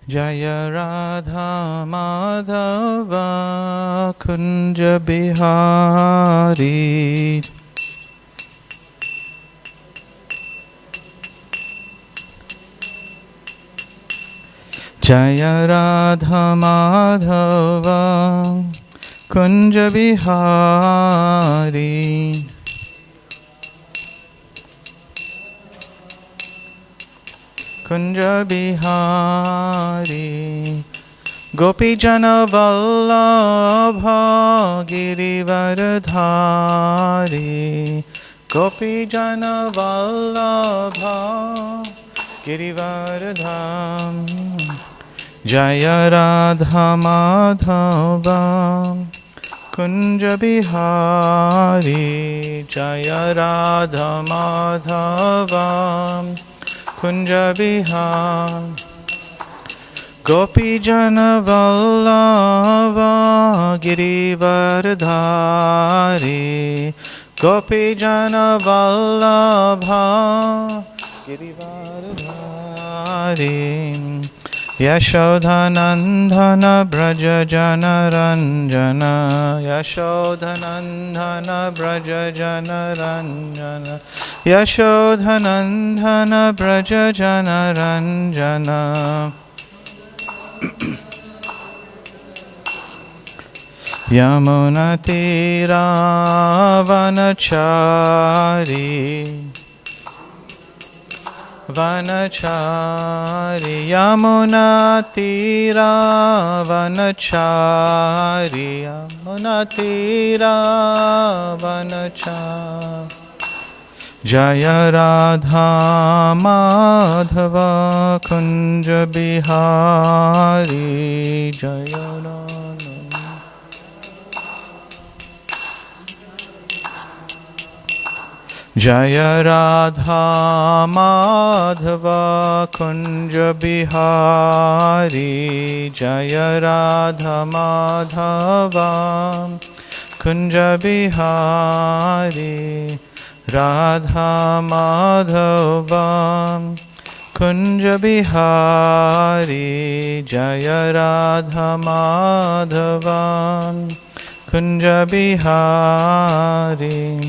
Jaya Radha Madhava Kunja Bihari. Jaya Radha Madhava Kunja Bihari. Kunja Bihari. Gopi Jana Vallabha Girivardhari. Gopi Jana Vallabha Girivardham. Jaya Radha Madhava Kunja Bihari. Jaya Radha Madhava Kunja Bihari. Gopi Jana Vallabha Girivardhari. Gopi Jana Vallabha Girivardhari. Yashodhanandana Braja Jana Ranjana. Yashodhanandana Braja Jana Ranjana. Yashodhanandana Braja Jana Ranjana. Yamuna Tira Vanachari. Vanachari. Yamuna Tira Vanachari. Yamuna Tira Vanachari. Jaya Radha Madhava Kunja Bihari. Jaya Radha. Jaya Radha Madhava Kunja Bihari. Jaya Radha Madhava Kunja Bihari. Radha Madhava Kunja Bihari. Jaya Radha Madhava Kunja Bihari.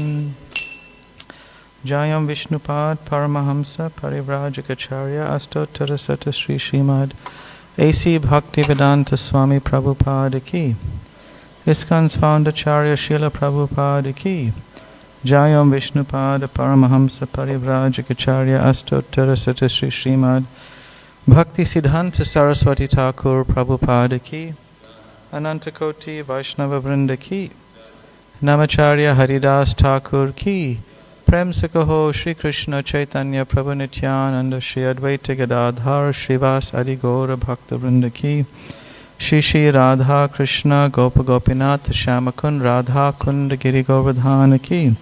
Jayam Vishnupad Paramahamsa Parivrajikacharya Astottara Sata Sri Srimad A.C. Bhaktivedanta Swami Prabhupada Ki. ISKCON's founder Acharya Srila Prabhupada Ki. Jayam Vishnupad Paramahamsa Parivrajikacharya Astottara Sata Sri Srimad Bhakti Siddhanta Saraswati Thakur Prabhupada Ki. Anantakoti Vaishnava Vrinda Ki. Namacharya Haridas Thakur Ki. Prem se kaho Shri Krishna Chaitanya Prabhu Nityananda Shri Advaita Gadadhar Shrivas Adi Gaura Bhakta Vrinda Ki. Shri Shri Radha Krishna Gopa Gopinath Shyamakund Radha Kund Giri Govardhana Ki.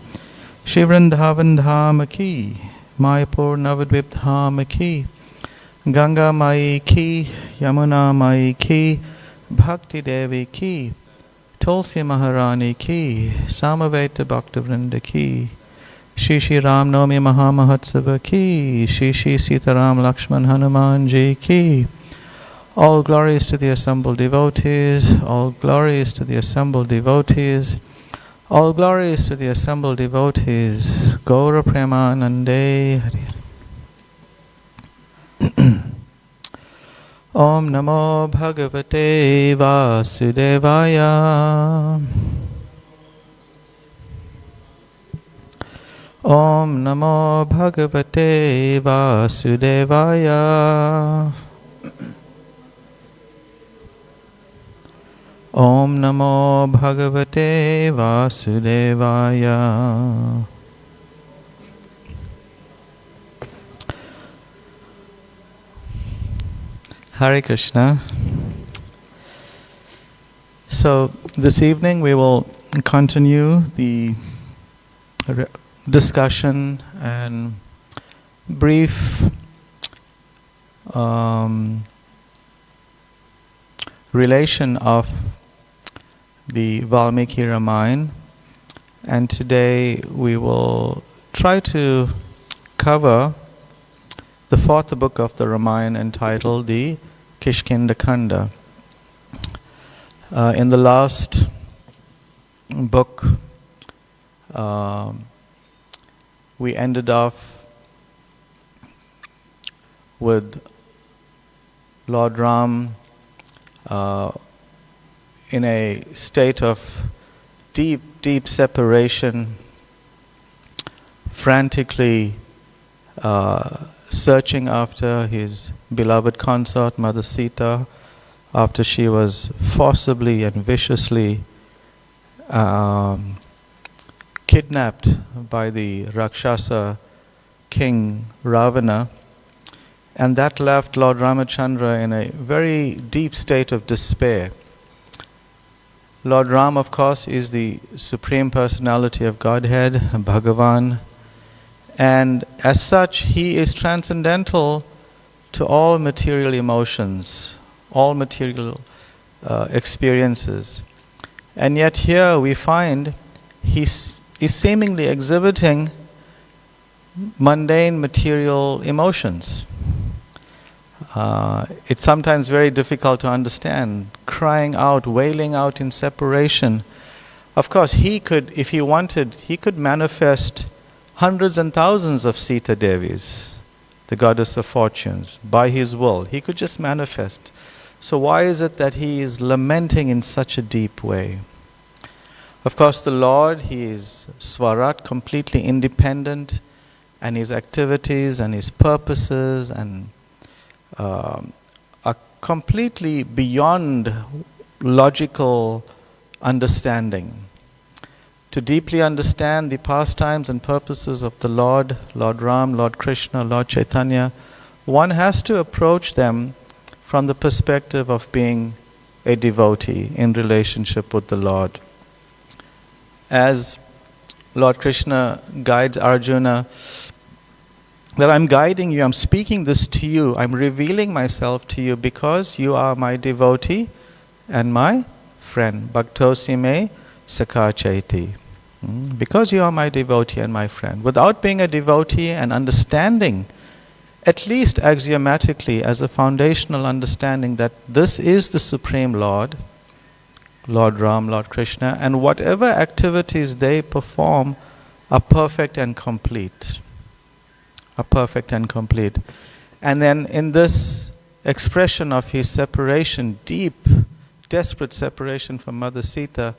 Shri Vrindavan Dhama Ki. Mayapur Navadvip Dhama Ki. Ganga Mai Ki. Yamuna Mai Ki. Bhakti Devi Ki. Tulsi Maharani Ki. Samaveta Bhakta Vrinda Ki. Shri Shri Ram Navami Mahamahotsava Ki. Shri Shri Sitaram Lakshman Hanuman Ji Ki. All glories to the assembled devotees. All glories to the assembled devotees. All glories to the assembled devotees. Gaura Premanande Hari. Om Namo Bhagavate Vasudevaya. Om Namo Bhagavate Vasudevaya. Om Namo Bhagavate Vasudevaya. Hare Krishna. So this evening we will continue the discussion and brief relation of the Valmiki Ramayana, and today we will try to cover the fourth book of the Ramayana entitled the Kiskindha Kanda. In the last book, we ended off with Lord Ram in a state of deep separation, frantically searching after his beloved consort, Mother Sita, after she was forcibly and viciously kidnapped by the Rakshasa king Ravana. And that left Lord Ramachandra in a very deep state of despair. Lord Ram, of course, is the Supreme Personality of Godhead, Bhagavan, and as such, he is transcendental to all material emotions, all material experiences. And yet here we find he's seemingly exhibiting mundane material emotions. It's sometimes very difficult to understand, crying out, wailing out in separation. Of course, he could, if he wanted, he could manifest hundreds and thousands of Sita Devis, the goddess of fortunes, by his will. He could just manifest. So why is it that he is lamenting in such a deep way? Of course, the Lord, he is Swarup, completely independent, and his activities and his purposes and are completely beyond logical understanding. To deeply understand the pastimes and purposes of the Lord, Lord Ram, Lord Krishna, Lord Chaitanya, one has to approach them from the perspective of being a devotee in relationship with the Lord. As Lord Krishna guides Arjuna, that I'm guiding you, I'm speaking this to you, I'm revealing myself to you because you are my devotee and my friend. Bhaktosi me sakha chaiti. Because you are my devotee and my friend. Without being a devotee and understanding, at least axiomatically as a foundational understanding that this is the Supreme Lord, Lord Ram, Lord Krishna, and whatever activities they perform are perfect and complete. Are perfect and complete. And then in this expression of his separation, deep, desperate separation from Mother Sita,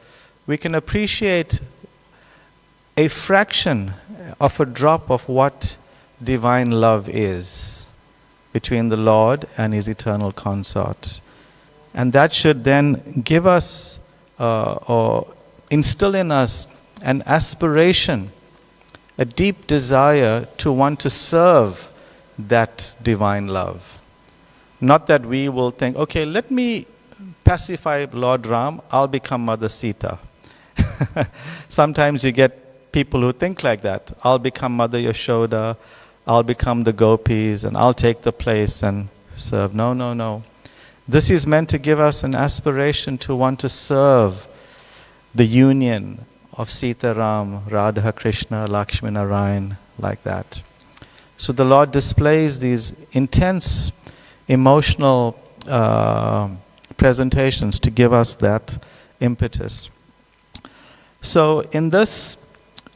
we can appreciate a fraction of a drop of what divine love is between the Lord and his eternal consort. And that should then give us or instill in us an aspiration, a deep desire to want to serve that divine love. Not that we will think, okay, let me pacify Lord Ram, I'll become Mother Sita. Sometimes you get people who think like that. I'll become Mother Yashoda, I'll become the gopis, and I'll take the place and serve. No, no, no. This is meant to give us an aspiration to want to serve the union of Sita Ram, Radha Krishna, Lakshmi Narayan, like that. So the Lord displays these intense emotional presentations to give us that impetus. So in this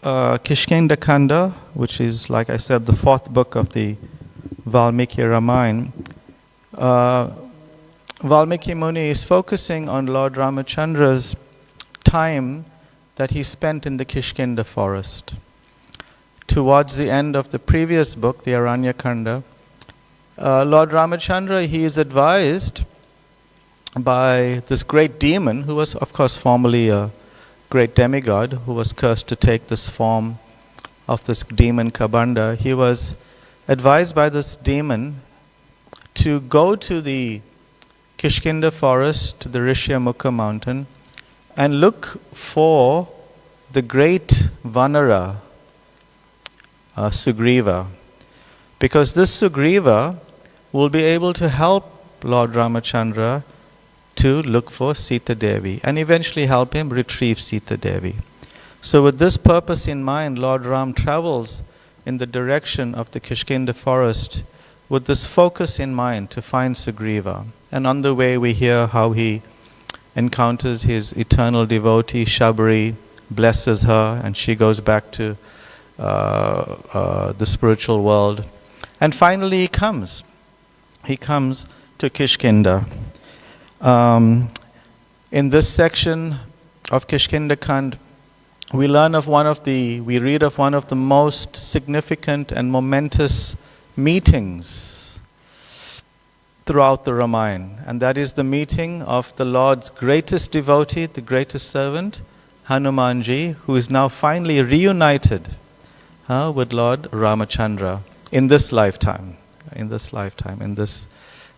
Kiskindha Kanda, which is, like I said, the fourth book of the Valmiki Ramayana, Valmiki Muni is focusing on Lord Ramachandra's time that he spent in the Kiskindha forest. Towards the end of the previous book, the Aranya Kanda, Lord Ramachandra, he is advised by this great demon, who was of course formerly a great demigod, who was cursed to take this form of this demon Kabanda. He was advised by this demon to go to the Kiskindha forest, to the Rishyamukha mountain, and look for the great Vanara, Sugriva. Because this Sugriva will be able to help Lord Ramachandra to look for Sita Devi and eventually help him retrieve Sita Devi. So with this purpose in mind, Lord Ram travels in the direction of the Kiskindha forest with this focus in mind to find Sugriva. And on the way we hear how he encounters his eternal devotee, Shabari, blesses her, and she goes back to the spiritual world. And finally he comes. He comes to Kiskindha. In this section of Kiskindha Kand, we read of one of the most significant and momentous meetings throughout the Ramayana, and that is the meeting of the Lord's greatest devotee, the greatest servant, Hanumanji, who is now finally reunited with Lord Ramachandra in this lifetime.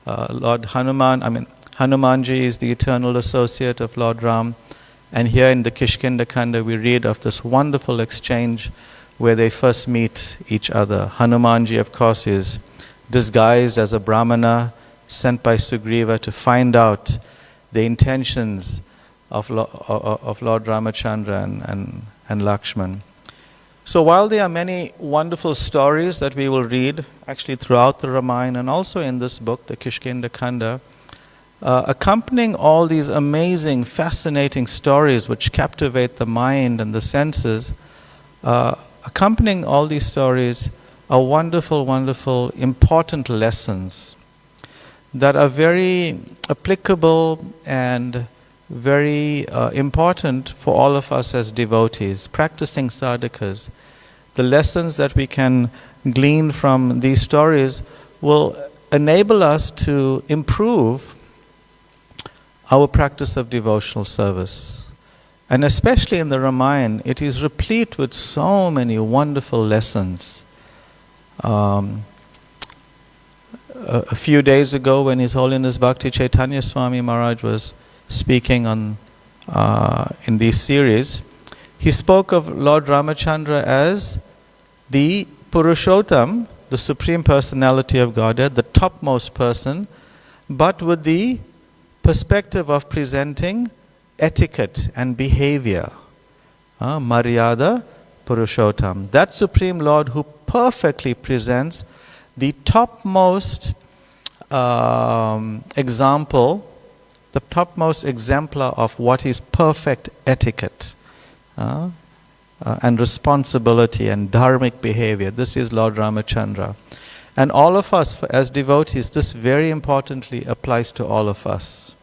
Lord Hanuman, Hanumanji is the eternal associate of Lord Ram. And here in the Kiskindha Kanda we read of this wonderful exchange where they first meet each other. Hanumanji, of course, is disguised as a Brahmana sent by Sugriva to find out the intentions of Lord Ramachandra and Lakshman. So while there are many wonderful stories that we will read actually throughout the Ramayana and also in this book, the Kiskindha Kanda, accompanying all these amazing, fascinating stories which captivate the mind and the senses, accompanying all these stories are wonderful, wonderful, important lessons that are very applicable and very important for all of us as devotees, practicing sadhakas. The lessons that we can glean from these stories will enable us to improve our practice of devotional service. And especially in the Ramayana, it is replete with so many wonderful lessons. A few days ago, when His Holiness Bhakti Chaitanya Swami Maharaj was speaking in this series, he spoke of Lord Ramachandra as the Purushottam, the Supreme Personality of Godhead, the topmost person, but with the perspective of presenting etiquette and behavior. Maryada Purushottam. That Supreme Lord who perfectly presents the topmost example, the topmost exemplar of what is perfect etiquette and responsibility and dharmic behavior. This is Lord Ramachandra. And all of us as devotees, this very importantly applies to all of us.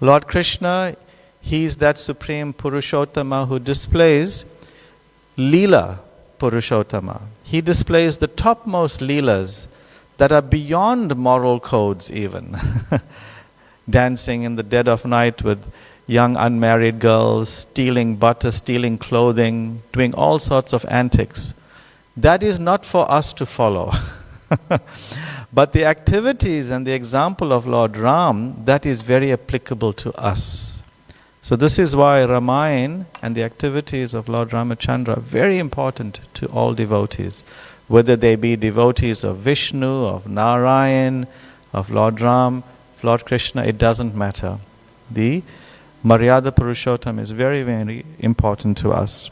Lord Krishna, He is that Supreme Purushottama who displays Leela Purushottama. He displays the topmost Leelas that are beyond moral codes even. Dancing in the dead of night with young unmarried girls, stealing butter, stealing clothing, doing all sorts of antics. That is not for us to follow. But the activities and the example of Lord Ram, that is very applicable to us. So this is why Ramayana and the activities of Lord Ramachandra are very important to all devotees. Whether they be devotees of Vishnu, of Narayan, of Lord Ram, of Lord Krishna, it doesn't matter. The Maryada Purushottam is very, very important to us.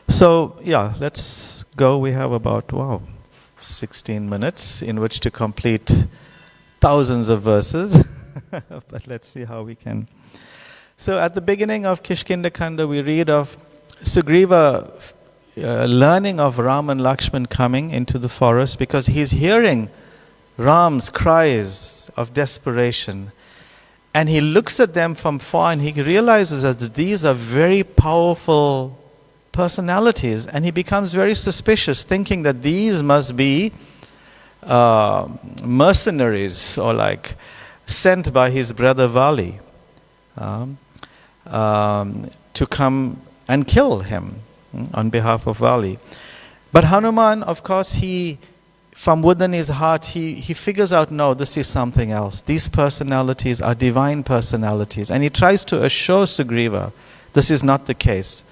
So, yeah, let's go. We have about, 16 minutes in which to complete thousands of verses. But let's see how we can. So at the beginning of Kiskindha Kanda, we read of Sugriva learning of Ram and Lakshman coming into the forest because he's hearing Ram's cries of desperation. And he looks at them from far and he realizes that these are very powerful personalities, and he becomes very suspicious, thinking that these must be mercenaries or like sent by his brother Vali to come and kill him on behalf of Vali. But Hanuman, of course, from within his heart, he figures out, no, this is something else. These personalities are divine personalities. And he tries to assure Sugriva this is not the case.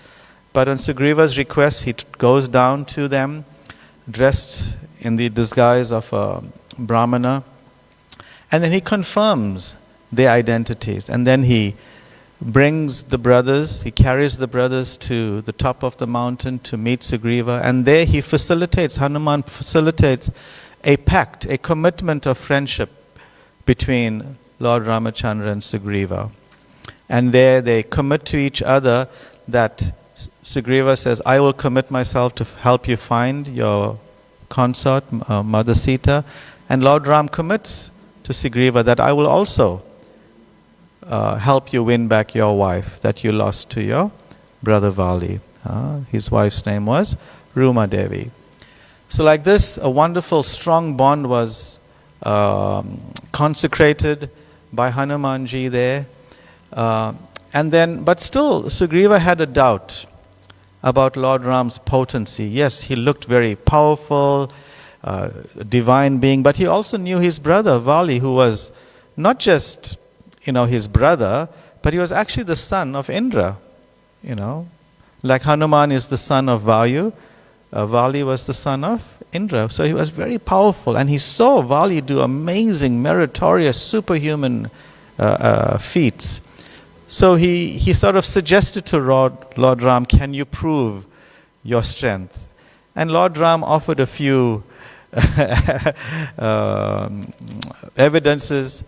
But on Sugriva's request, he goes down to them, dressed in the disguise of a Brahmana, and then he confirms their identities. And then he brings the brothers, he carries the brothers to the top of the mountain to meet Sugriva, and there Hanuman facilitates a pact, a commitment of friendship between Lord Ramachandra and Sugriva. And there they commit to each other that Sugriva says, I will commit myself to help you find your consort, Mother Sita. And Lord Ram commits to Sugriva that I will also help you win back your wife that you lost to your brother Vali. His wife's name was Ruma Devi. So like this, a wonderful strong bond was consecrated by Hanumanji there. But still, Sugriva had a doubt about Lord Ram's potency. Yes, he looked very powerful, divine being, but he also knew his brother Vali, who was not just, his brother, but he was actually the son of Indra. Like Hanuman is the son of Vayu, Vali was the son of Indra. So he was very powerful, and he saw Vali do amazing, meritorious, superhuman feats. So he sort of suggested to Lord Ram, can you prove your strength? And Lord Ram offered a few evidences.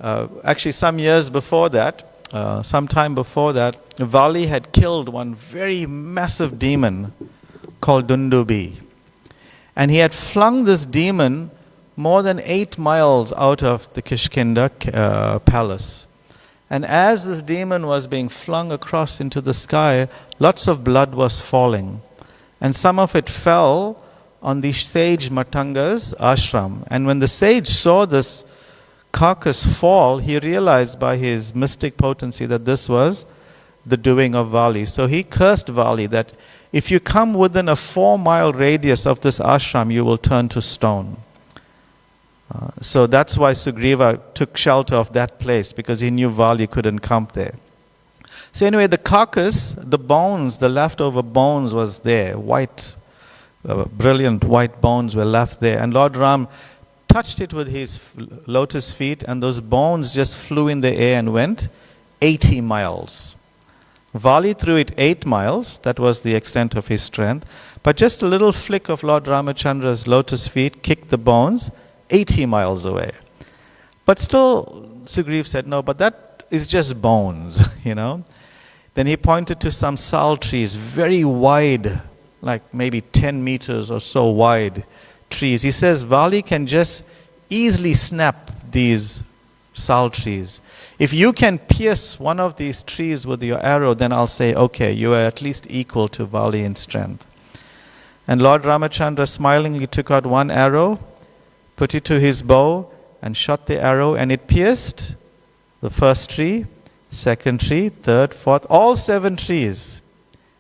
Actually, some time before that, Vali had killed one very massive demon called Dundubi. And he had flung this demon more than 8 miles out of the Kiskindha palace. And as this demon was being flung across into the sky, lots of blood was falling. And some of it fell on the sage Matanga's ashram. And when the sage saw this carcass fall, he realized by his mystic potency that this was the doing of Vali. So he cursed Vali that if you come within a 4-mile radius of this ashram, you will turn to stone. So that's why Sugriva took shelter of that place, because he knew Vali couldn't come there. So anyway, the carcass, the bones, the leftover bones was there. Brilliant white bones were left there. And Lord Ram touched it with his lotus feet, and those bones just flew in the air and went 80 miles. Vali threw it 8 miles, that was the extent of his strength. But just a little flick of Lord Ramachandra's lotus feet kicked the bones 80 miles away. But still, Sugriva said, no, but that is just bones, Then he pointed to some sal trees, very wide, like maybe 10 meters or so wide trees. He says, Vali can just easily snap these sal trees. If you can pierce one of these trees with your arrow, then I'll say, okay, you are at least equal to Vali in strength. And Lord Ramachandra smilingly took out one arrow, put it to his bow, and shot the arrow, and it pierced the first tree, second tree, third, fourth, all 7 trees,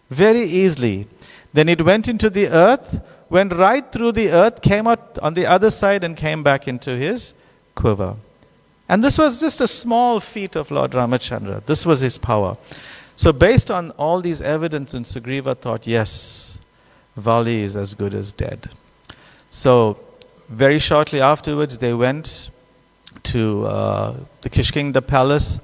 very easily. Then it went into the earth, went right through the earth, came out on the other side, and came back into his quiver. And this was just a small feat of Lord Ramachandra. This was his power. So based on all these evidence, Sugriva thought, yes, Vali is as good as dead. So very shortly afterwards, they went to the Kiskindha palace,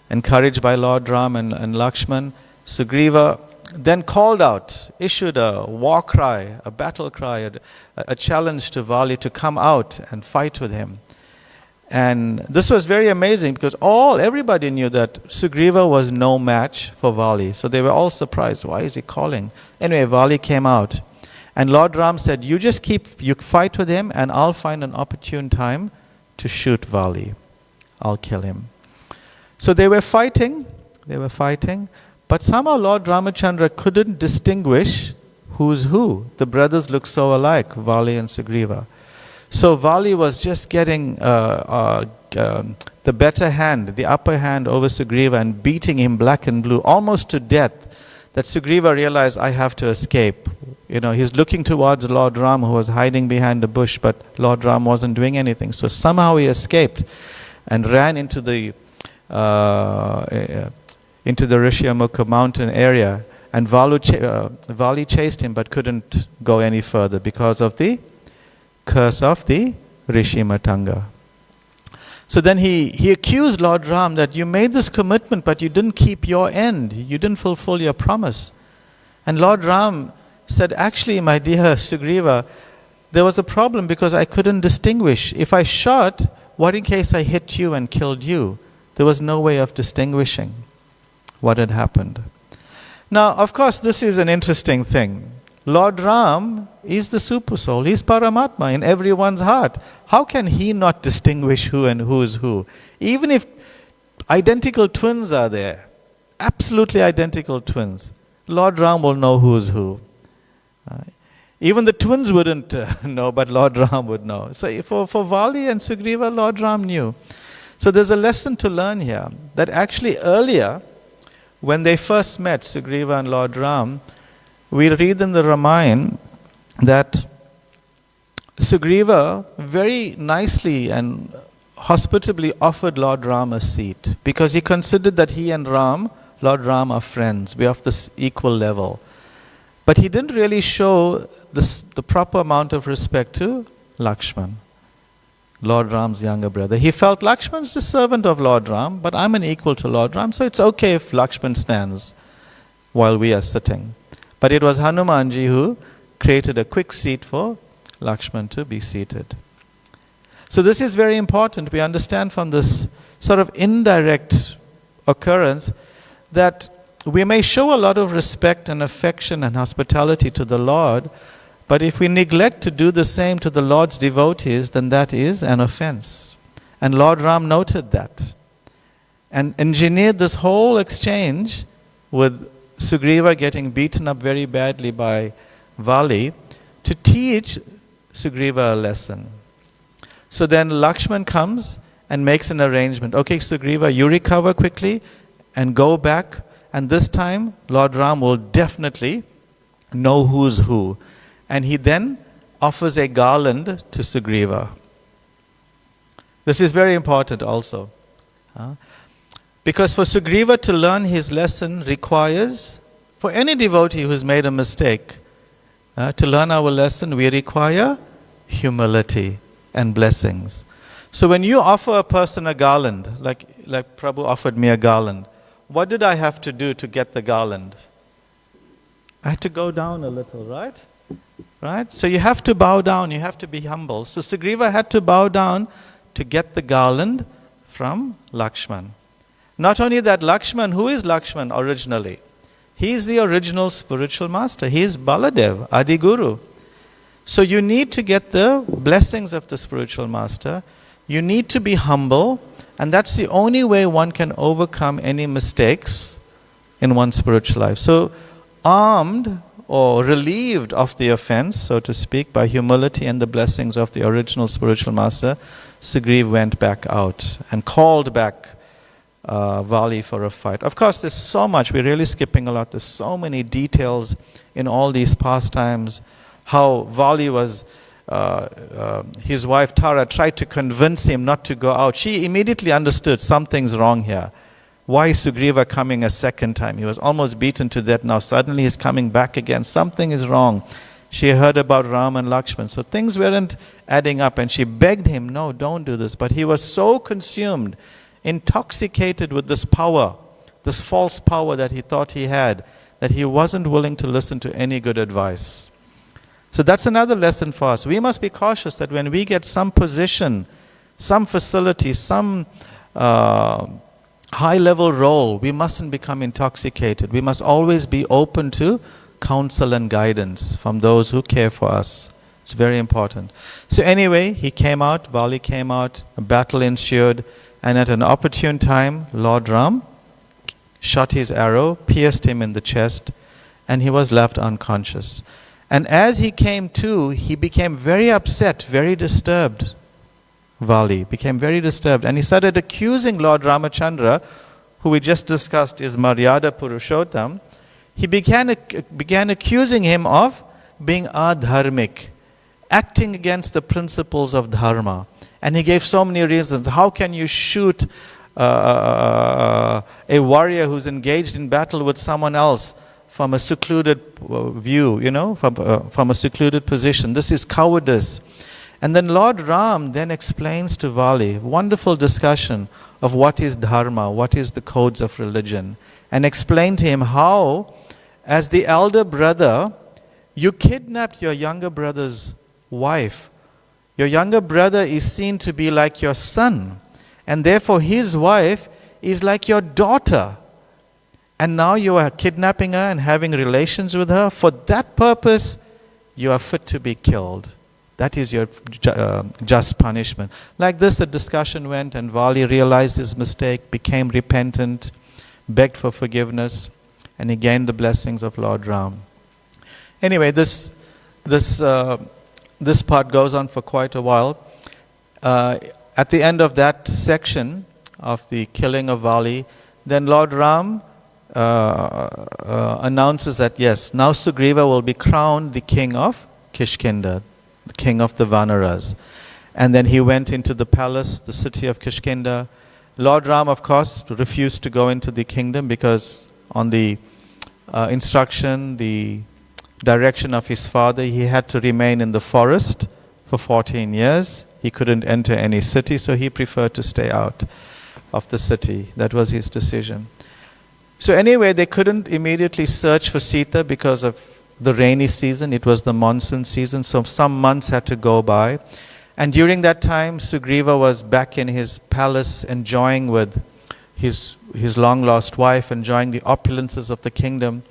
encouraged by Lord Ram and Lakshman. Sugriva then called out, issued a war cry, a battle cry, a challenge to Vali to come out and fight with him. And this was very amazing, because everybody knew that Sugriva was no match for Vali. So they were all surprised. Why is he calling? Anyway, Vali came out. And Lord Ram said, you fight with him, and I'll find an opportune time to shoot Vali. I'll kill him. So they were fighting, but somehow Lord Ramachandra couldn't distinguish who's who. The brothers looked so alike, Vali and Sugriva. So Vali was just getting the better hand, the upper hand over Sugriva, and beating him black and blue, almost to death, that Sugriva realized, I have to escape. He's looking towards Lord Ram, who was hiding behind a bush, but Lord Ram wasn't doing anything. So somehow he escaped and ran into the Rishyamukha mountain area. And Vali chased him, but couldn't go any further because of the curse of the Rishi Matanga. So then he accused Lord Ram that you made this commitment, but you didn't keep your end. You didn't fulfill your promise. And Lord Ram said, actually, my dear Sugriva, there was a problem because I couldn't distinguish. If I shot, what in case I hit you and killed you? There was no way of distinguishing what had happened. Now, of course, this is an interesting thing. Lord Ram is the super soul. He's Paramatma in everyone's heart. How can he not distinguish who and who is who? Even if identical twins are there, absolutely identical twins, Lord Ram will know who is who. Even the twins wouldn't know, but Lord Ram would know. So for Vali and Sugriva, Lord Ram knew. So there's a lesson to learn here, that actually earlier, when they first met, Sugriva and Lord Ram, we read in the Ramayana that Sugriva very nicely and hospitably offered Lord Ram a seat, because he considered that he and Lord Ram are friends. We're of this equal level. But he didn't really show the proper amount of respect to Lakshman, Lord Ram's younger brother. He felt Lakshman's the servant of Lord Ram, but I'm an equal to Lord Ram, so it's okay if Lakshman stands while we are sitting. But it was Hanumanji who created a quick seat for Lakshman to be seated. So this is very important. We understand from this sort of indirect occurrence that we may show a lot of respect and affection and hospitality to the Lord, but if we neglect to do the same to the Lord's devotees, then that is an offense. And Lord Ram noted that and engineered this whole exchange with Sugriva getting beaten up very badly by Vali to teach Sugriva a lesson. So then Lakshman comes and makes an arrangement. Okay, Sugriva, you recover quickly and go back. And this time, Lord Ram will definitely know who's who. And he then offers a garland to Sugriva. This is very important also. Because for Sugriva to learn his lesson requires, for any devotee who's made a mistake, to learn our lesson, we require humility and blessings. So when you offer a person a garland, like Prabhu offered me a garland, what did I have to do to get the garland? I had to go down a little, right? Right? So you have to bow down, you have to be humble. So Sugriva had to bow down to get the garland from Lakshman. Not only that, Lakshman, who is Lakshman originally? He is the original spiritual master. He is Baladev, Adi Guru. So you need to get the blessings of the spiritual master. You need to be humble. And that's the only way one can overcome any mistakes in one's spiritual life. So, armed or relieved of the offense, so to speak, by humility and the blessings of the original spiritual master, Sugriva went back out and called back Vali for a fight. Of course, there's so much, we're really skipping a lot, there's so many details in all these pastimes, how Vali was... his wife Tara tried to convince him not to go out. She immediately understood something's wrong here. Why is Sugriva coming a second time? He was almost beaten to death. Now suddenly he's coming back again. Something is wrong. She heard about Ram and Lakshman. So things weren't adding up, and she begged him, no, don't do this. But he was so consumed, intoxicated with this power, this false power that he thought he had, that he wasn't willing to listen to any good advice. So that's another lesson for us. We must be cautious that when we get some position, some facility, some high-level role, we mustn't become intoxicated. We must always be open to counsel and guidance from those who care for us. It's very important. So anyway, he came out, Vali came out, a battle ensued, and at an opportune time, Lord Ram shot his arrow, pierced him in the chest, and he was left unconscious. And as he came to, he became very upset, very disturbed. Vali became very disturbed. And he started accusing Lord Ramachandra, who we just discussed is Maryada Purushottam. He began accusing him of being adharmic, acting against the principles of dharma. And he gave so many reasons. How can you shoot a warrior who's engaged in battle with someone else from a secluded view, from a secluded position? This is cowardice. And then Lord Ram then explains to Vali, wonderful discussion of what is dharma, what is the codes of religion, and explained to him how, as the elder brother, you kidnapped your younger brother's wife Your younger brother is seen to be like your son, and therefore his wife is like your daughter. And now you are kidnapping her and having relations with her. For that purpose, you are fit to be killed. That is your just punishment. Like this, the discussion went, and Vali realized his mistake, became repentant, begged for forgiveness, and he gained the blessings of Lord Ram. Anyway, this part goes on for quite a while. At the end of that section of the killing of Vali, then Lord Ram announces that yes, now Sugriva will be crowned the king of Kiskindha, the king of the Vanaras. And then he went into the palace, the city of Kiskindha. Lord Ram, of course, refused to go into the kingdom because on the instruction, the direction of his father, he had to remain in the forest for 14 years. He couldn't enter any city, so he preferred to stay out of the city. That was his decision. So anyway, they couldn't immediately search for Sita because of the rainy season. It was the monsoon season, so some months had to go by. And during that time, Sugriva was back in his palace, enjoying with his long-lost wife, enjoying the opulences of the kingdom.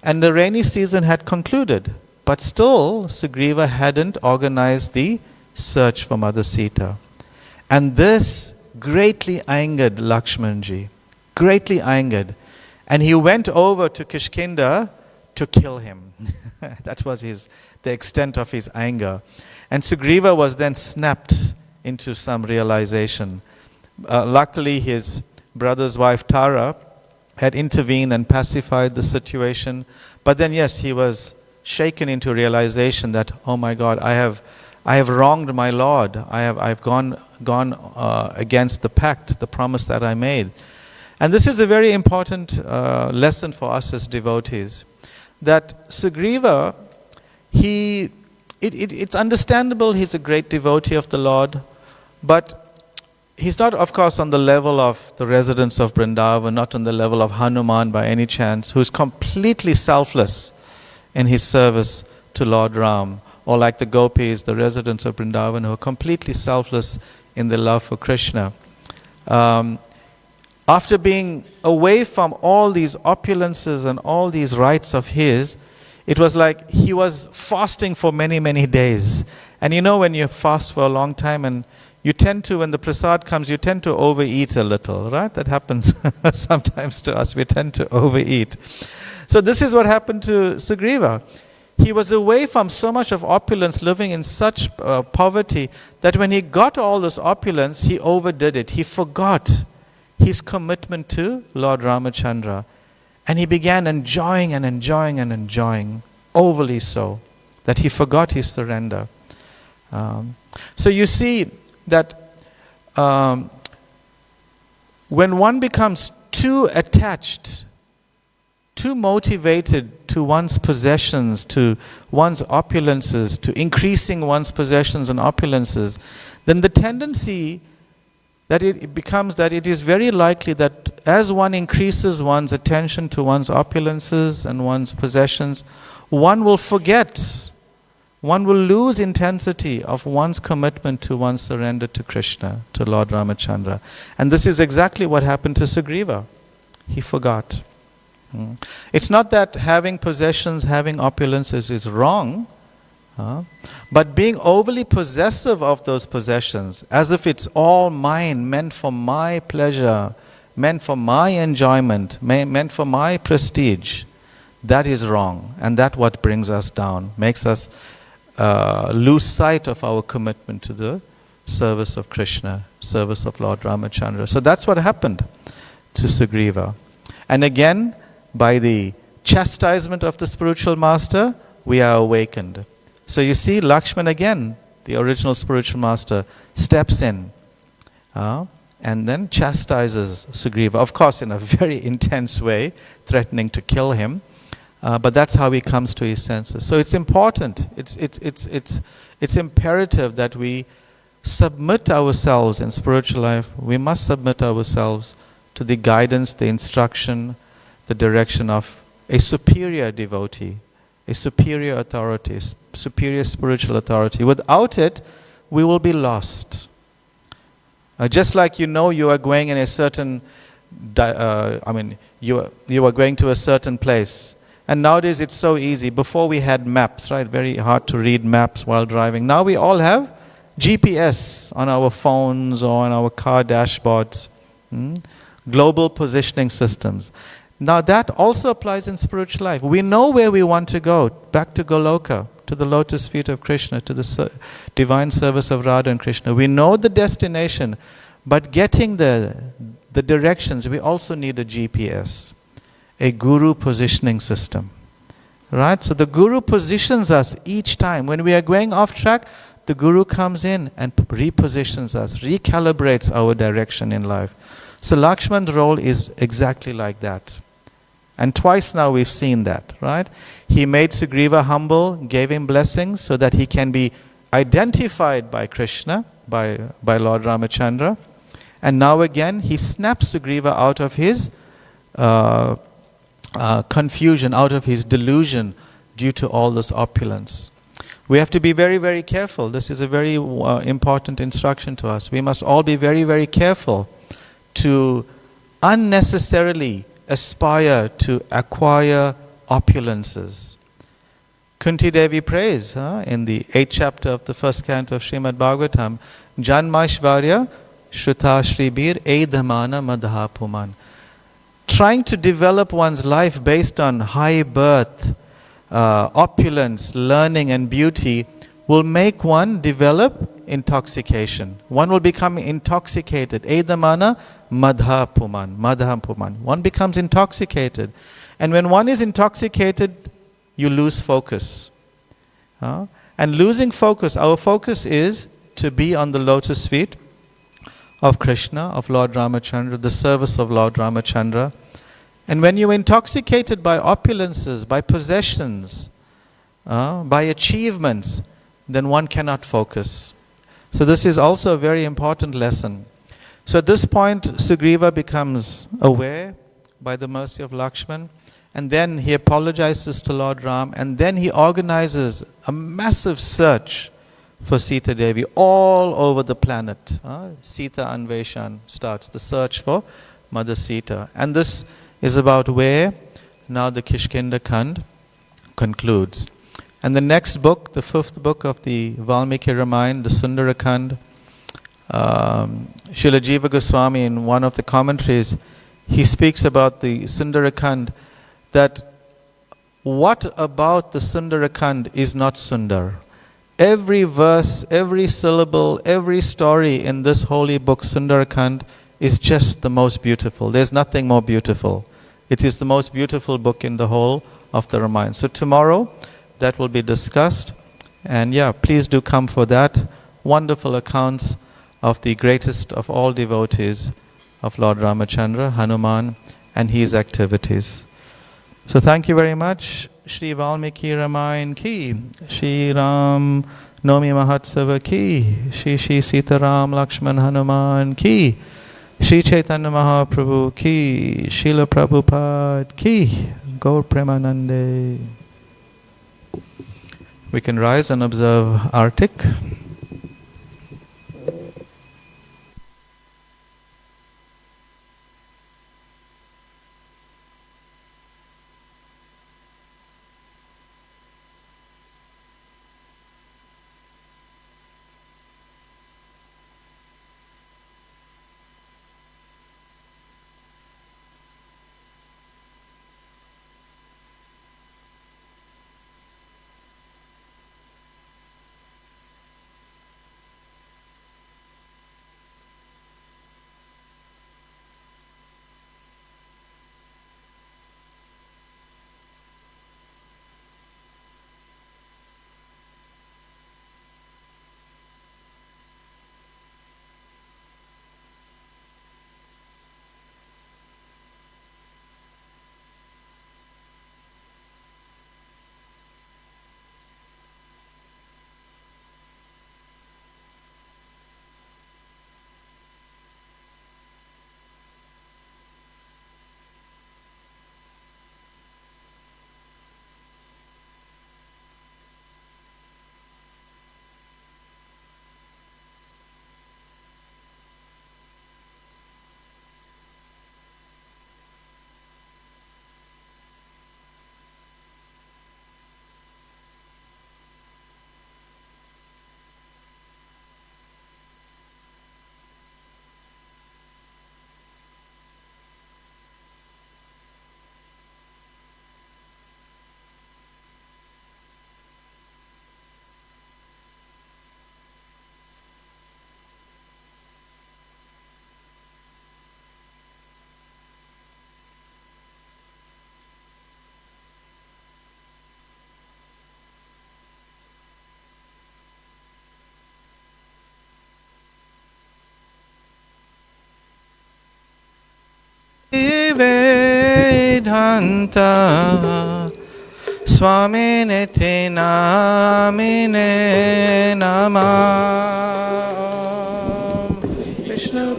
And the rainy season had concluded, but still Sugriva hadn't organized the search for Mother Sita. And this greatly angered Lakshmanji, greatly angered. And he went over to Kiskindha to kill him. That was the extent of his anger. And Sugriva was then snapped into some realization. Luckily, his brother's wife Tara had intervened and pacified the situation. But then, yes, he was shaken into realization that, oh my God, I have wronged my Lord. I've gone against the pact, the promise that I made. And this is a very important lesson for us as devotees. That Sugriva, it's understandable he's a great devotee of the Lord, but he's not, of course, on the level of the residents of Vrindavan, not on the level of Hanuman by any chance, who's completely selfless in his service to Lord Ram, or like the gopis, the residents of Vrindavan, who are completely selfless in their love for Krishna. After being away from all these opulences and all these rights of his, it was like he was fasting for many, many days. And you know, when you fast for a long time, and you tend to, when the prasad comes, you tend to overeat a little, right? That happens sometimes to us. We tend to overeat. So this is what happened to Sugriva. He was away from so much of opulence, living in such poverty, that when he got all this opulence, he overdid it. He forgot his commitment to Lord Ramachandra. And he began enjoying and enjoying and enjoying, overly so, that he forgot his surrender. So you see that when one becomes too attached, too motivated to one's possessions, to one's opulences, to increasing one's possessions and opulences, then the tendency that it becomes that it is very likely that as one increases one's attention to one's opulences and one's possessions, one will forget, one will lose intensity of one's commitment to one's surrender to Krishna, to Lord Ramachandra. And this is exactly what happened to Sugriva. He forgot. It's not that having possessions, having opulences is wrong, but being overly possessive of those possessions, as if it's all mine, meant for my pleasure, meant for my enjoyment, meant for my prestige, that is wrong. And that's what brings us down, makes us lose sight of our commitment to the service of Krishna, service of Lord Ramachandra. So that's what happened to Sugriva. And again, by the chastisement of the spiritual master, we are awakened. So you see, Lakshman again, the original spiritual master, steps in and then chastises Sugriva. Of course, in a very intense way, threatening to kill him. But that's how he comes to his senses. So it's important. It's imperative that we submit ourselves in spiritual life. We must submit ourselves to the guidance, the instruction, the direction of a superior devotee, a superior authority, superior spiritual authority. Without it, we will be lost. Just like you are going in a certain, you are going to a certain place. And nowadays it's so easy. Before we had maps, right? Very hard to read maps while driving. Now we all have GPS on our phones or on our car dashboards. Global positioning systems. Now that also applies in spiritual life. We know where we want to go, back to Goloka, to the lotus feet of Krishna, to the divine service of Radha and Krishna. We know the destination, but getting the directions, we also need a GPS, a guru positioning system. Right? So the guru positions us each time. When we are going off track, the guru comes in and repositions us, recalibrates our direction in life. So Lakshman's role is exactly like that. And twice now we've seen that, right? He made Sugriva humble, gave him blessings so that he can be identified by Krishna, by Lord Ramachandra. And now again, he snaps Sugriva out of his confusion, out of his delusion due to all this opulence. We have to be very, very careful. This is a very important instruction to us. We must all be very, very careful to unnecessarily aspire to acquire opulences. Kunti Devi prays in the 8th chapter of the 1st canto of Srimad Bhagavatam, Janmaishvarya Shruta Shribir Edhamana Madhapuman. Trying to develop one's life based on high birth, opulence, learning and beauty will make one develop intoxication. One will become intoxicated. Edamana madhapuman. One becomes intoxicated. And when one is intoxicated, you lose focus. And losing focus, our focus is to be on the lotus feet of Krishna, of Lord Ramachandra, the service of Lord Ramachandra. And when you're intoxicated by opulences, by possessions, by achievements, then one cannot focus. So this is also a very important lesson. So at this point, Sugriva becomes aware by the mercy of Lakshman, and then he apologizes to Lord Ram, and then he organizes a massive search for Sita Devi all over the planet. Sita Anveshan starts the search for Mother Sita. And this is about where now the Kiskindha Kanda concludes. And the next book, the 5th book of the Valmiki Ramayana, the Sundara Kanda, Srila Jiva Goswami in one of the commentaries, he speaks about the Sundara Kanda, that what about the Sundara Kanda is not Sundar? Every verse, every syllable, every story in this holy book, Sundara Kanda, is just the most beautiful. There's nothing more beautiful. It is the most beautiful book in the whole of the Ramayana. So tomorrow, that will be discussed. And yeah, please do come for that. Wonderful accounts of the greatest of all devotees of Lord Ramachandra, Hanuman, and his activities. So thank you very much. Shri Valmiki Ramayana ki, Shri Ram Nomi Mahatsava ki, Shri Sitaram Lakshman Hanuman ki, Shri Chaitanya Mahaprabhu ki, Srila Prabhupada ki, Gaur Premanande. We can rise and observe Artik. Vedanta Swaminiti Namine Namah Vishnu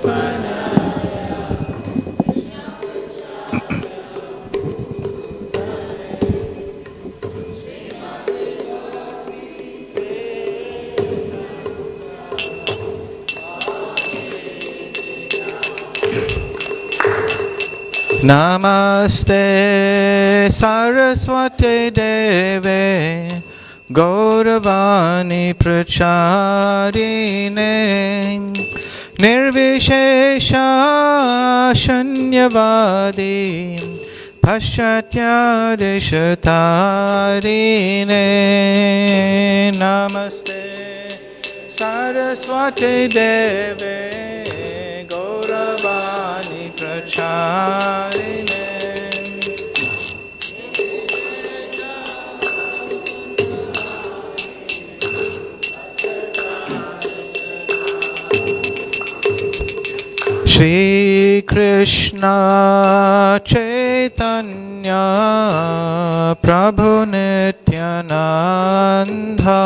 Namaste Saraswati Deve Gauravani Pracharine Nirvishesha Shanyavadi Paschatya Deshatarine Namaste Saraswati Deve Gauravani Pracharine Shri Krishna Chaitanya Prabhu Nityananda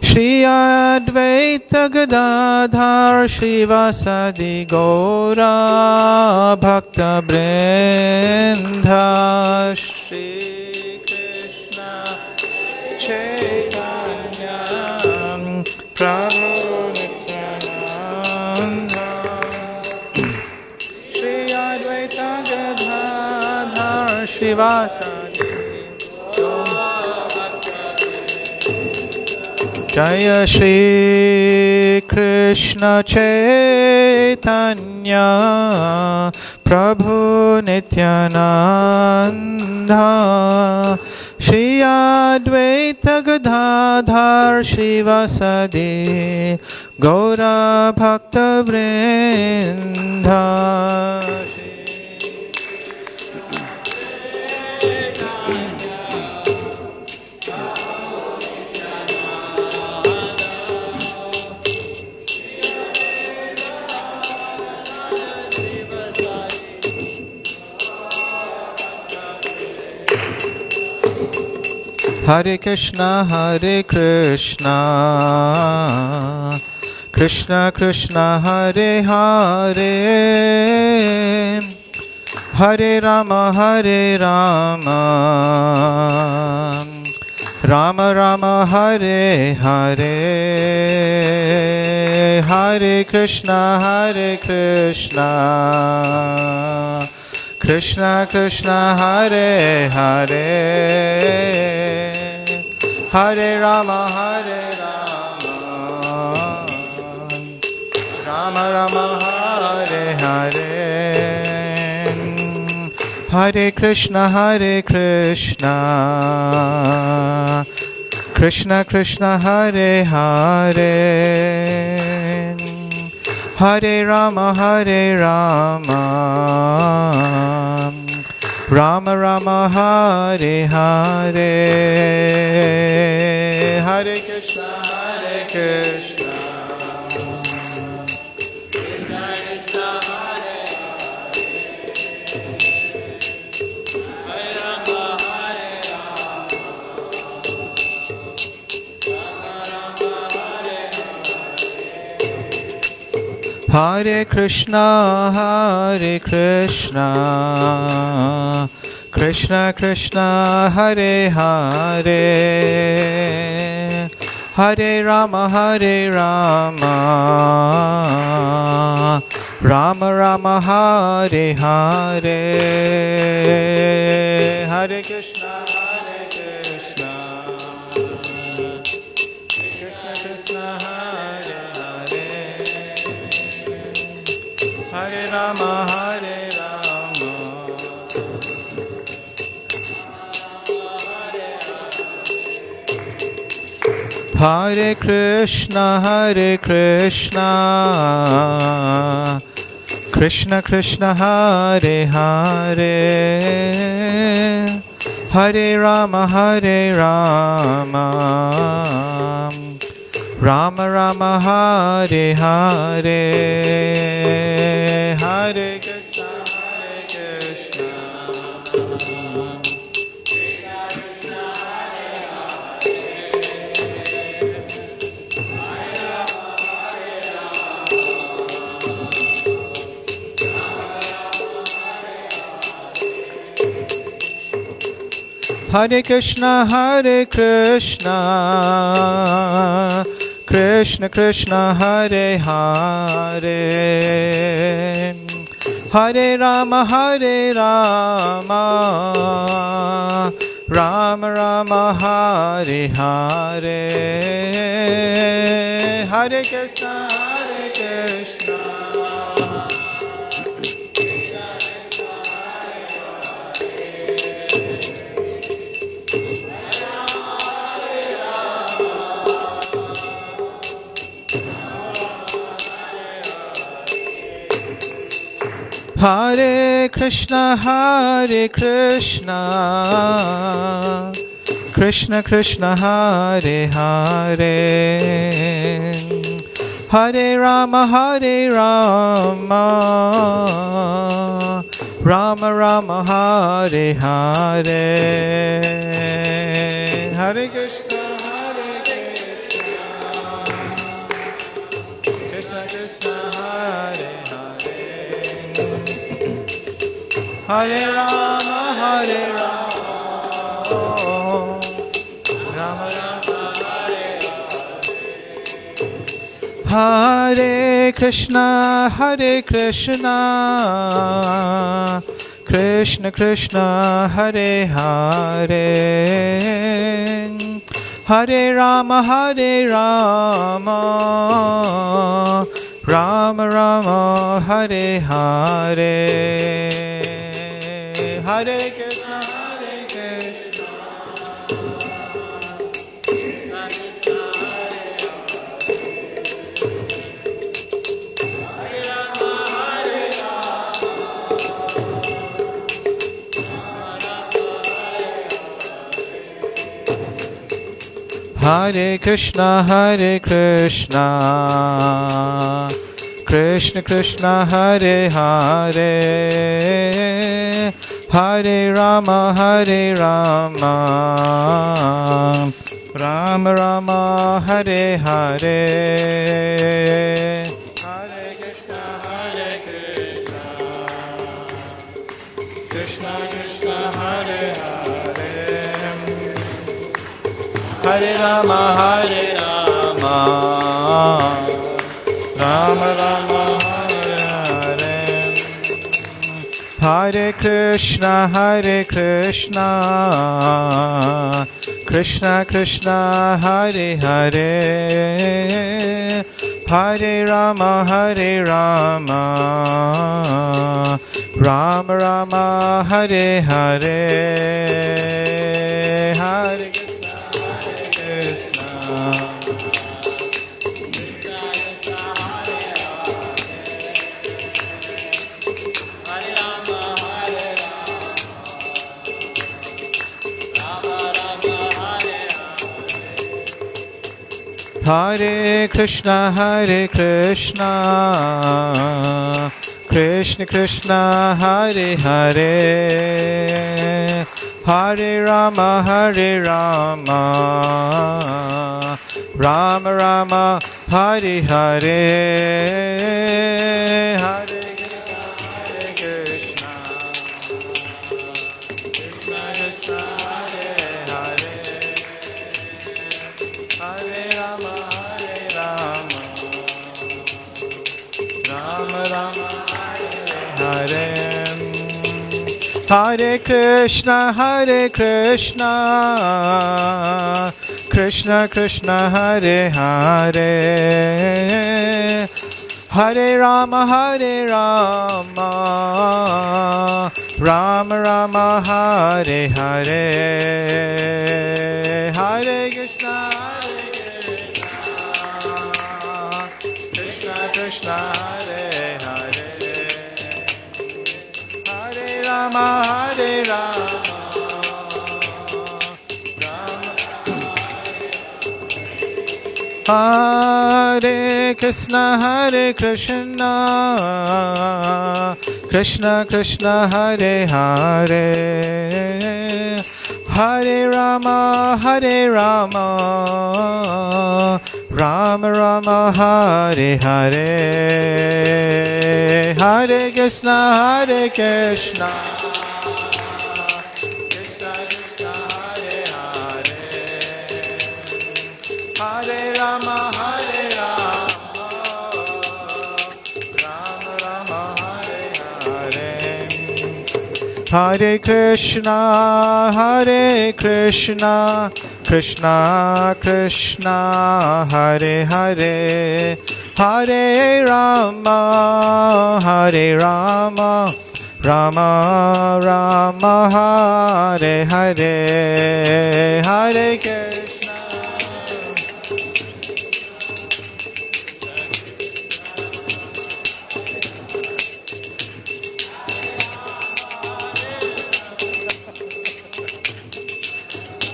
Shri Advaita Gadadhar Shivasadi Gaura Bhakta Vrinda Shri Krishna Chaitanya Prabhu Nityananda Shri Advaita Gadadhar Shivasadi Jaya Shri Krishna Chaitanya Prabhu Nityananda Shri Advaita Gadadhar Shivasadi Gaura Bhakta Vrinda Hare Krishna, Krishna Krishna, Hare Hare, Hare Rama, Rama Rama, Hare Hare, Hare Krishna, Krishna Krishna, Hare Hare, Hare Rama, Rama Rama, Hare Hare, Hare Krishna, Krishna Krishna, Hare Hare, Hare Rama, Rama Rama, Hare Hare, Hare Krishna, Krishna Krishna, Hare Hare, Hare Rama, Hare Krishna, Krishna Krishna, Hare Hare, Hare Rama, Rama Rama, Hare Hare, Hare Krishna, Krishna Krishna, Hare Hare, Hare Rama, Hare Krishna, Krishna Krishna, Hare Hare, Hare Rama, Rama Rama, Hare Hare, Hare Krishna, Hare Krishna, Krishna Krishna, Hare Hare, Hare Rama, Rama Rama, Hare Hare, Hare Krishna, Krishna. Hare Krishna, Krishna Krishna, Hare Hare, Hare Rama, Rama Rama, Hare Hare, Hare Krishna, Krishna Krishna, Hare Hare Rama, Rama Rama, Hare Krishna, Krishna Krishna, Hare Hare, Hare Rama, Rama Rama, Hare Hare, Hare Krishna, Hare Krishna, Krishna Krishna, Hare Hare, Hare Rama, Rama Rama, Hare Hare, Hare Krishna, Krishna Krishna, Hare Hare, Hare Rama, Rama Rama, Hare Hare, Hare Krishna, Krishna Krishna, Hare Hare, Hare Rama, Rama Rama, Hare Hare, Hare Hare Krishna, Krishna Krishna, Hare Hare, Hare Rama, Rama Rama, Hare Hare, Hare Krishna, Krishna Krishna, Hare Rama, Rama Rama, Hare Hare Krishna, Krishna Krishna, Hare Hare, Hare Rama, Rama Rama, Hare Hare, Hare Krishna, Krishna Krishna, Hare Hare, Hare Rama, Hare Krishna, Krishna Krishna, Hare Hare, Hare Rama, Rama Rama, Hare Hare, Hare Krishna, Krishna Krishna, Hare Hare Krishna, Krishna Krishna, Hare Hare, Hare Rama, Rama Rama, Hare Hare, Hare Krishna.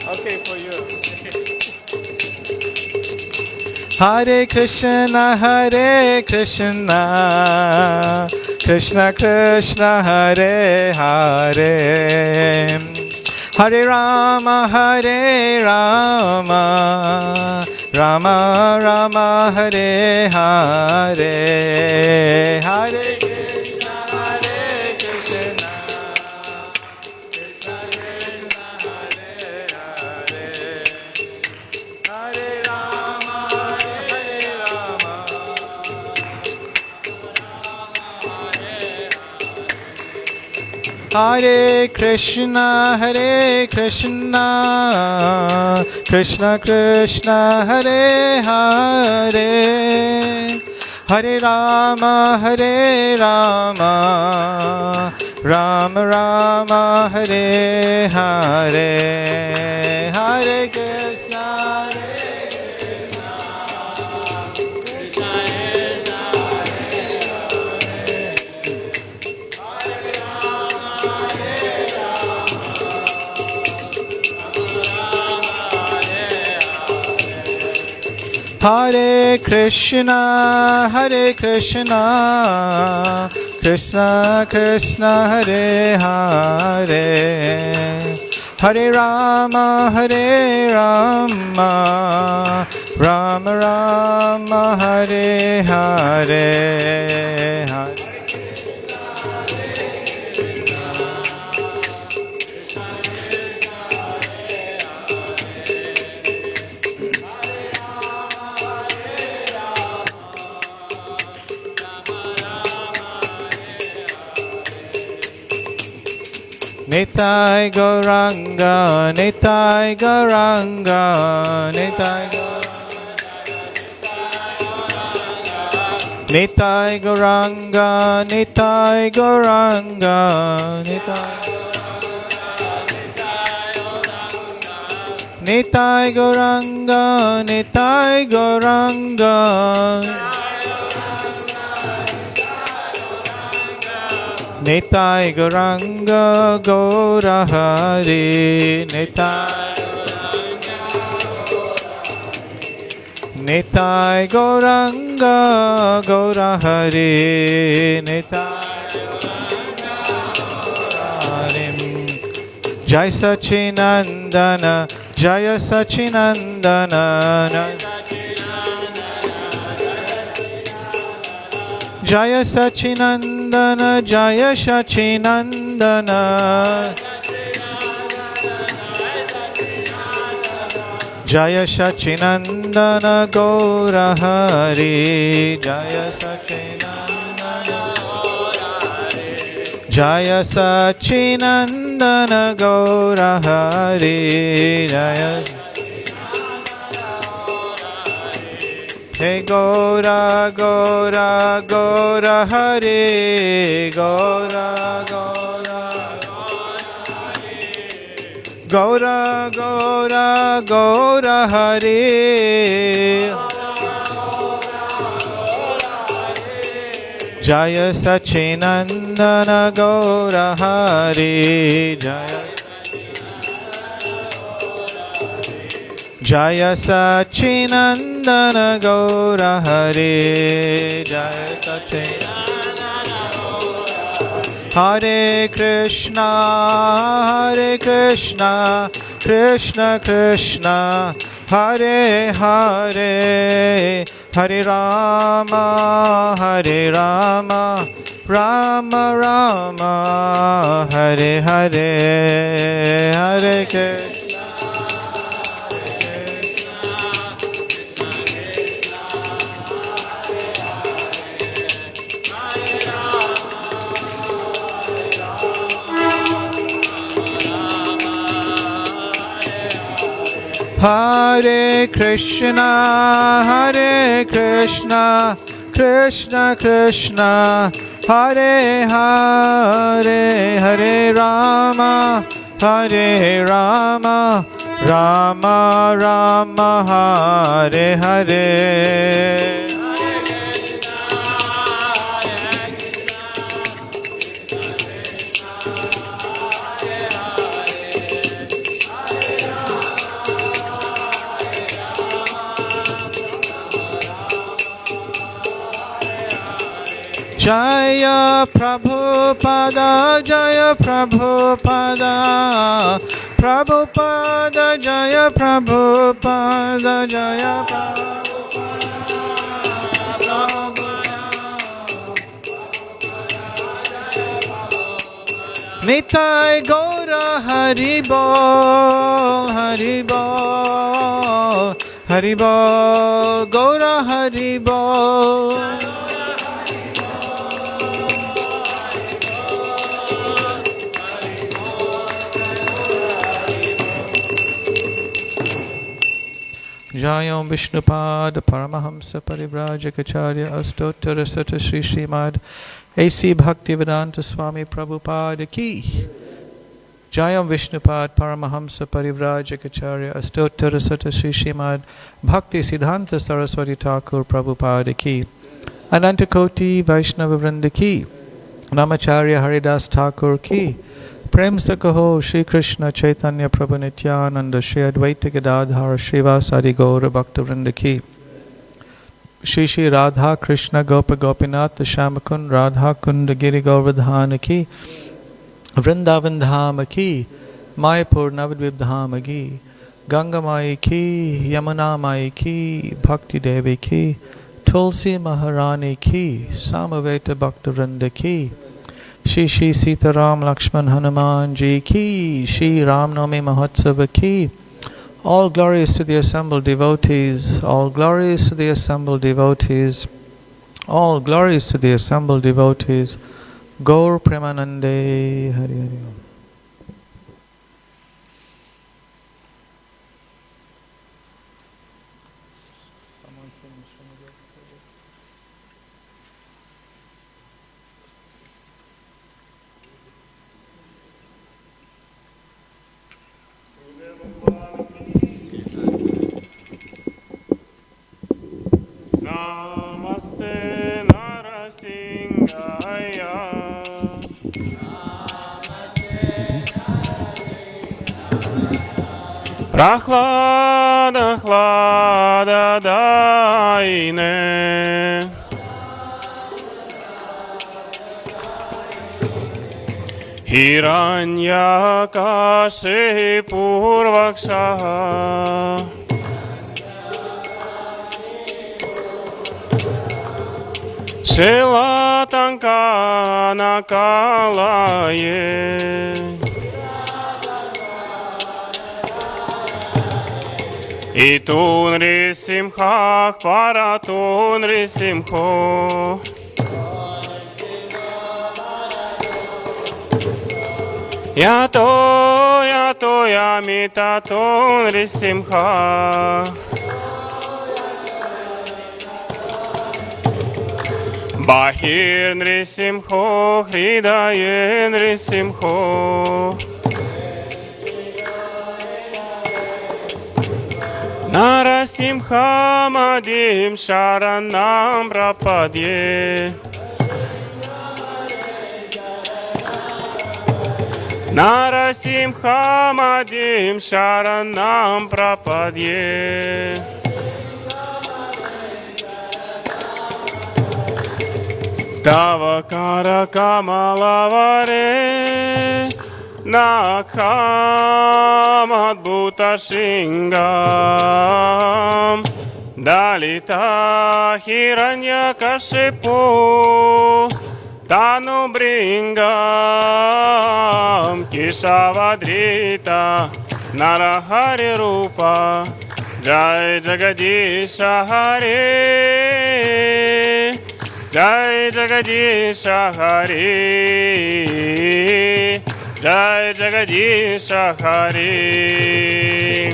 Okay, for you. Hare Krishna, Krishna Krishna, Hare Hare, Hare Rama, Rama Rama, Hare Hare, Hare Krishna, Krishna Krishna, Hare Hare, Hare Rama, Hare Krishna, Krishna Krishna, Hare Hare, Hare Rama, Rama Rama, Hare Hare, Hare Krishna, Hare Krishna, Krishna Krishna, Hare Hare, Hare Rama, Rama Rama, Hare Hare, Hare Nitai Gauranga, Nitai Gauranga, Nitai Gauranga, Nitai Gauranga, Nitai Gauranga, Nitai Gauranga, Nitai Gauranga, Nitai Gauranga, Gaura Hari, Nitai Gauranga, Gaura Hari, Jai Sachinandana, Jaya Sachinandana, Jaya Sachinandana, Jaya Sachinandana, Jaya Sachinandana, Gaura Hari, Jaya Sachinandana, Jaya Sachinandana, Gaura Hari, Jaya Hey Gaura, Gaura, Gaura Hari, Gaura, Gaura, Gaura, Gaura, Gaura Hari, Jaya Sachinandana, Gaura Hari, Jaya Sachinandana, Gaura Hari, Jaya Sachinandana, Hare Krishna, Krishna Krishna, Hare Hare, Hare Rama, Rama Rama, Hare Hare, Hare Krishna. Hare Krishna, Krishna Krishna, Hare Hare, Hare Rama, Rama Rama, Hare Hare. Jaya Prabhupada, Jaya Prabhupada, Prabhupada, Jaya Prabhupada, Jaya Prabhupada. Nitai Gaura Haribol, Haribol, Haribol, Gaura Haribol. Jayam Vishnupad Paramahamsa Parivrajacharya Astottara Sata Sri Srimad A.C. Bhaktivedanta Swami Prabhupada Ki. Jayam Vishnupad Paramahamsa Parivrajacharya Astottara Sata Sri Srimad Bhakti Siddhanta Saraswati Thakur Prabhupada Ki. Anantakoti Vaishnava Vrinda Ki. Namacharya Haridas Thakur Ki. Prem se kaho Shri Krishna Chaitanya Prabhu Nityananda Shri Advaita Gadadhar Srivasadi Gaura Bhaktavrinda Ki. Shri Shri Radha Krishna Gopa Gopinath Shamakund Radha Kunda Giri Govardhana Ki. Vrindavan Dhama Ki. Mayapur Navadvip Dhama Ki. Ganga Mai Ki. Yamuna Mai Ki. Bhakti Devi Ki. Tulsi Maharani Ki. Samaveta Bhaktavrinda Ki. Shri Shri Sitaram Lakshman Hanuman Ji Ki. Shri Ram Navami Mahotsava Ki. All glories to the assembled devotees. All glories to the assembled devotees. All glories to the assembled devotees. Gaur Premanande Hari Hari. Namaste Narasingaya. Прохлада, хлада дайне. Hiranyakashipu Vakshaha. Шилатанкана калае. Итун рисимхах паратун рисимхо. Ято ямитатун рисимхах. Бахир Нрисимхо, Хридае Нрисимхо. Нарасимха Мадим Шаранам Прападье. Нарасимха Мадим Шаранам Прападье. Tava kara kamalavare nakham adbhuta shingam dalita hiranyakashipu tanu bringam kishavadrita narahari rupa jai jagadisha hare. Jai Jagadisha Hari, Jai Jagadisha Hari.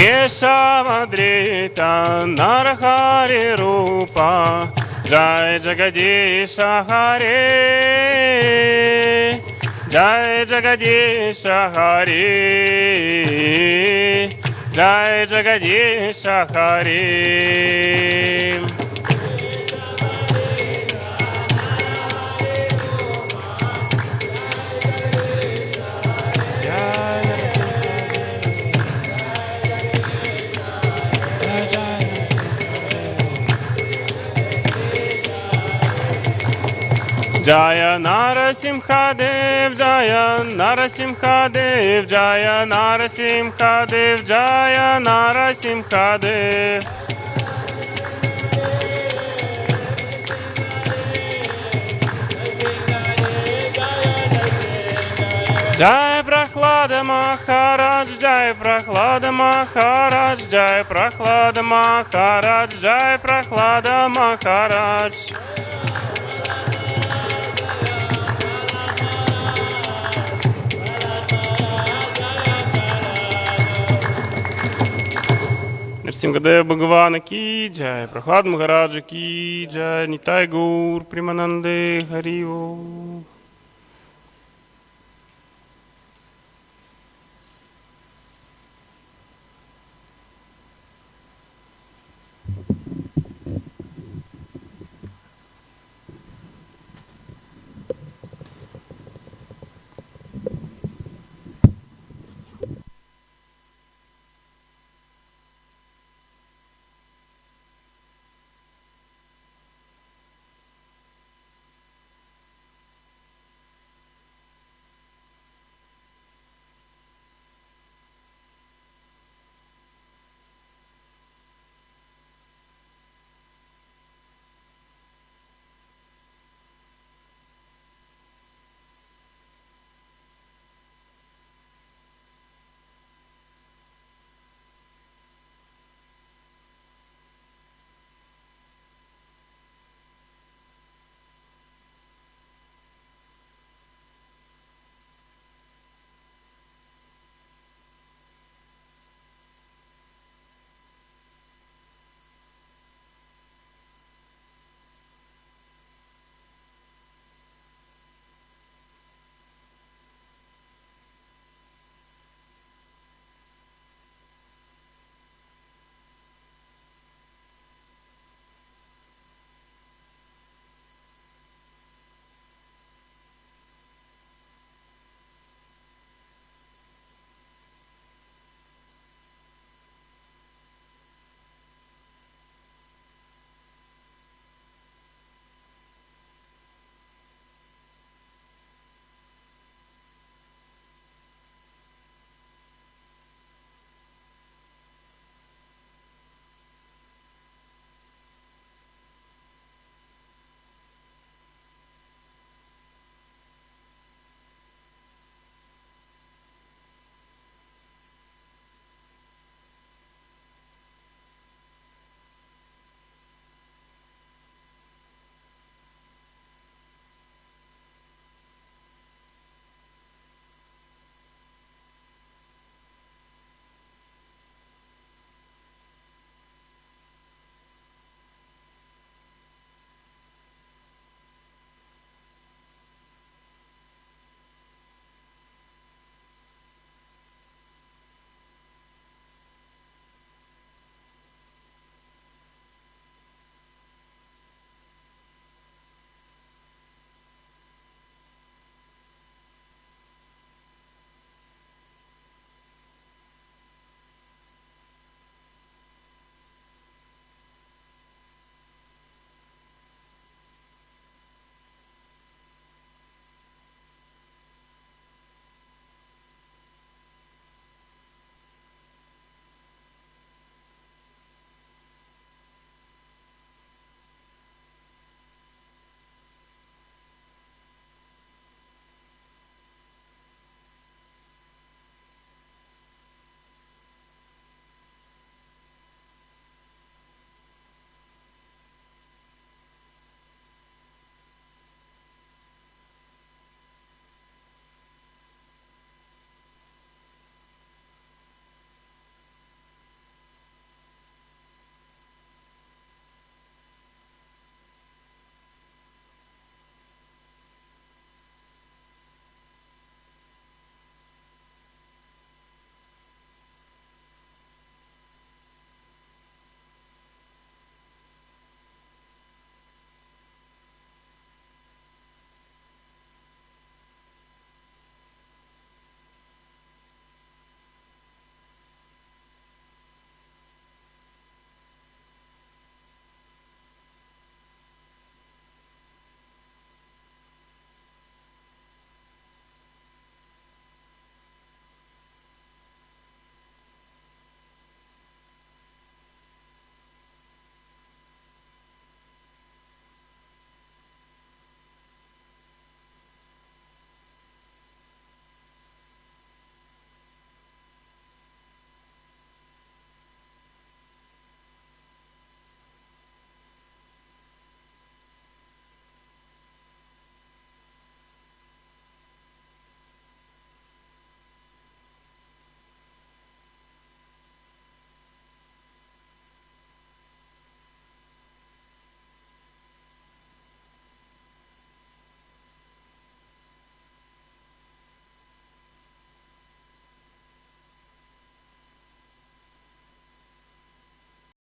Keshavadrita Narahari Rupa Jai Jagadisha Hare Jai Jagadisha Hare Jai Jagadisha Hare Jaya Narasimhadev, Jaya Narasimhadev, Jaya Narasimhadev, Jaya Narasimhadev. Jai Prahlada Maharaj, Jai Prahlada Maharaj, Jai Prahlada Maharaj, Jai Prahlada Maharaj. Нрсимхадев Бхагавана ки джай, Прахлад Махараджа ки джай, Нитай Гаур Примананде Хари Ол.